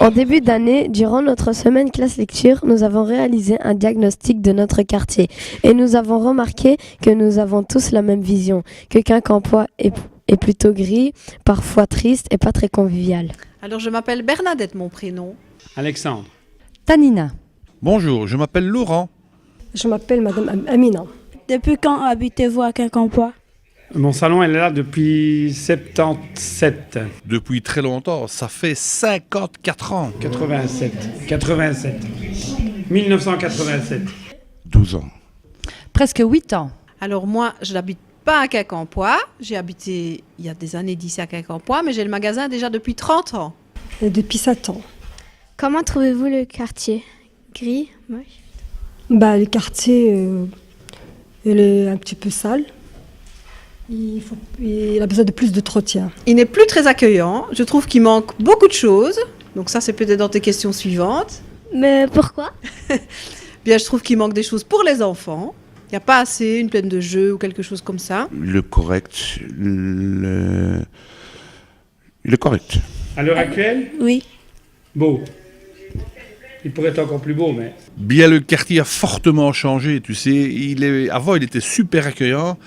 En début d'année, durant notre semaine classe lecture, nous avons réalisé un diagnostic de notre quartier et nous avons remarqué que nous avons tous la même vision, que Quincampoix est plutôt gris, parfois triste et pas très convivial. Alors je m'appelle Bernadette, mon prénom. Alexandre. Tanina. Bonjour, je m'appelle Laurent. Je m'appelle Madame Amina. Depuis quand habitez-vous à Quincampoix? Mon salon elle est là depuis 77. Depuis très longtemps, ça fait 54 ans. 87. 1987. 12 ans. Presque 8 ans. Alors moi, je n'habite pas à Quincampoix. J'ai habité il y a des années d'ici à Quincampoix, mais j'ai le magasin déjà depuis 30 ans. Et depuis 7 ans. Comment trouvez-vous le quartier? Gris, moche? Le quartier, il est un petit peu sale. Il a besoin de plus d'entretien. Il n'est plus très accueillant. Je trouve qu'il manque beaucoup de choses. Donc ça, c'est peut-être dans tes questions suivantes. Mais pourquoi? Bien, je trouve qu'il manque des choses pour les enfants. Il n'y a pas assez, une plaine de jeux ou quelque chose comme ça. Le correct. Le correct. À l'heure actuelle, Oui. beau. Il pourrait être encore plus beau, mais... Bien, le quartier a fortement changé, tu sais. Avant, il était super accueillant.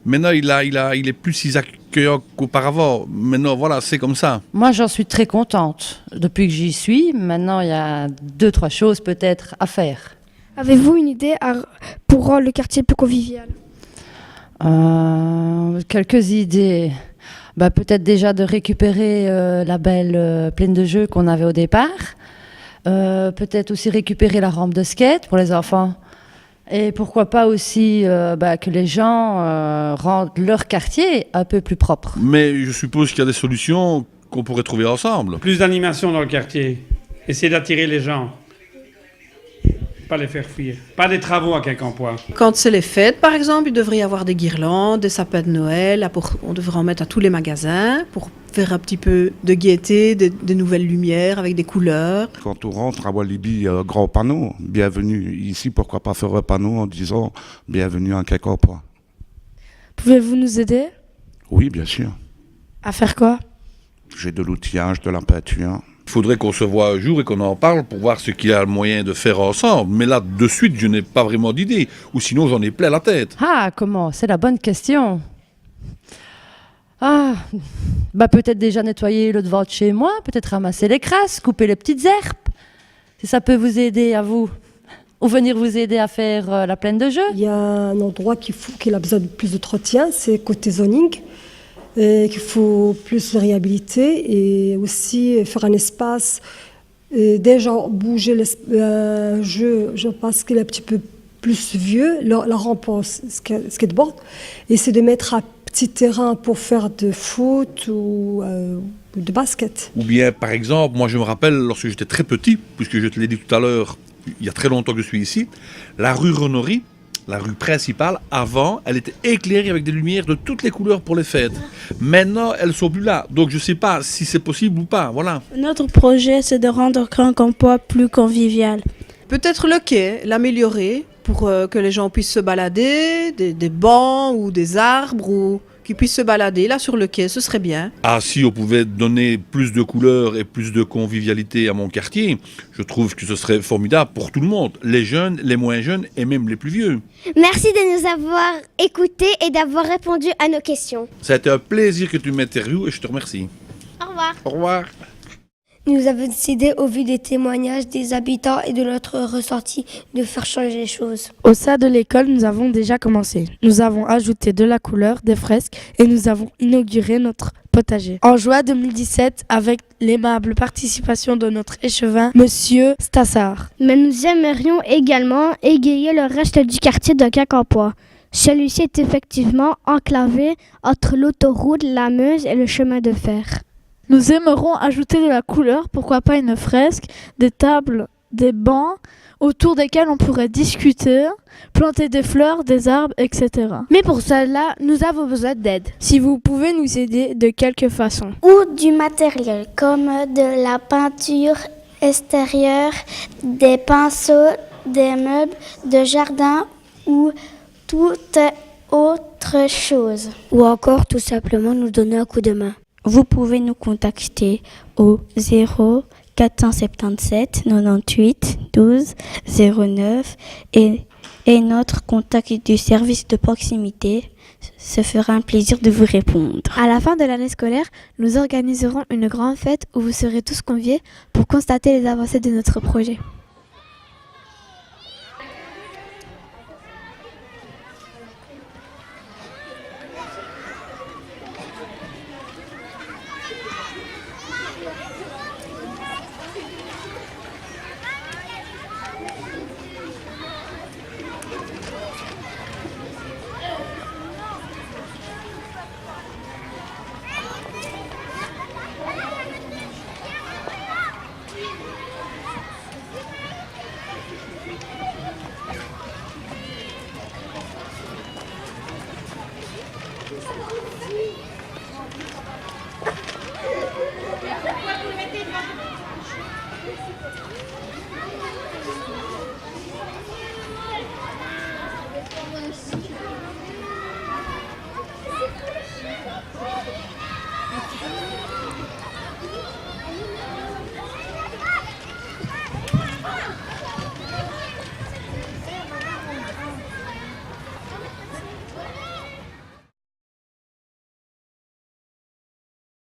Maintenant, il est plus si accueillant qu'auparavant. Maintenant, voilà, c'est comme ça. Moi, j'en suis très contente. Depuis que j'y suis, maintenant, il y a 2-3 choses peut-être à faire. Avez-vous une idée pour rendre le quartier plus convivial? Quelques idées. Peut-être déjà de récupérer la belle plaine de jeux qu'on avait au départ. Peut-être aussi récupérer la rampe de skate pour les enfants. Et pourquoi pas aussi que les gens rendent leur quartier un peu plus propre. Mais je suppose qu'il y a des solutions qu'on pourrait trouver ensemble. Plus d'animation dans le quartier. Essayer d'attirer les gens. Pas les faire fuir. Pas des travaux à Quincampoix. Quand c'est les fêtes, par exemple, il devrait y avoir des guirlandes, des sapins de Noël. On devrait en mettre à tous les magasins pour faire un petit peu de gaieté, des nouvelles lumières avec des couleurs. Quand on rentre à Walibi, il y a un grand panneau, bienvenue. Ici, pourquoi pas faire un panneau en disant bienvenue à Quincampoix. Pouvez-vous nous aider? Oui, bien sûr. À faire quoi? J'ai de l'outillage, de la peinture. Il faudrait qu'on se voit un jour et qu'on en parle pour voir ce qu'il y a le moyen de faire ensemble. Mais là, de suite, je n'ai pas vraiment d'idée. Ou sinon, j'en ai plein la tête. Ah, comment? C'est la bonne question. Peut-être déjà nettoyer le devant de chez moi, peut-être ramasser les crasses, couper les petites herbes. Si ça peut vous aider à vous. Ou venir vous aider à faire la plaine de jeux. Il y a un endroit qu'il a besoin de plus d'entretien, c'est côté zoning. Qu'il faut plus le réhabiliter et aussi faire un espace. Déjà bouger le jeu, je pense qu'il est un petit peu plus vieux, la rampe en skateboard, et c'est de mettre un petit terrain pour faire de foot ou de basket. Ou bien, par exemple, moi je me rappelle, lorsque j'étais très petit, puisque je te l'ai dit tout à l'heure, il y a très longtemps que je suis ici, la rue Renery, la rue principale, avant, elle était éclairée avec des lumières de toutes les couleurs pour les fêtes. Maintenant, elles ne sont plus là. Donc, je ne sais pas si c'est possible ou pas. Voilà. Notre projet, c'est de rendre Quincampoix plus convivial. Peut-être le quai, l'améliorer pour que les gens puissent se balader, des bancs ou des arbres ou qu'ils puissent se balader là sur le quai, ce serait bien. Ah, si on pouvait donner plus de couleurs et plus de convivialité à mon quartier, je trouve que ce serait formidable pour tout le monde, les jeunes, les moins jeunes et même les plus vieux. Merci de nous avoir écoutés et d'avoir répondu à nos questions. Ça a été un plaisir que tu m'interviewes et je te remercie. Au revoir. Au revoir. Nous avons décidé, au vu des témoignages des habitants et de notre ressenti, de faire changer les choses. Au sein de l'école, nous avons déjà commencé. Nous avons ajouté de la couleur, des fresques et nous avons inauguré notre potager. En juin 2017, avec l'aimable participation de notre échevin, Monsieur Stassard. Mais nous aimerions également égayer le reste du quartier de Quincampoix. Celui-ci est effectivement enclavé entre l'autoroute, la Meuse et le chemin de fer. Nous aimerons ajouter de la couleur, pourquoi pas une fresque, des tables, des bancs autour desquels on pourrait discuter, planter des fleurs, des arbres, etc. Mais pour cela, nous avons besoin d'aide. Si vous pouvez nous aider de quelque façon. Ou du matériel comme de la peinture extérieure, des pinceaux, des meubles de jardin ou toute autre chose. Ou encore tout simplement nous donner un coup de main. Vous pouvez nous contacter au 0 477 98 12 09 et notre contact du service de proximité. Ce fera un plaisir de vous répondre. À la fin de l'année scolaire, nous organiserons une grande fête où vous serez tous conviés pour constater les avancées de notre projet.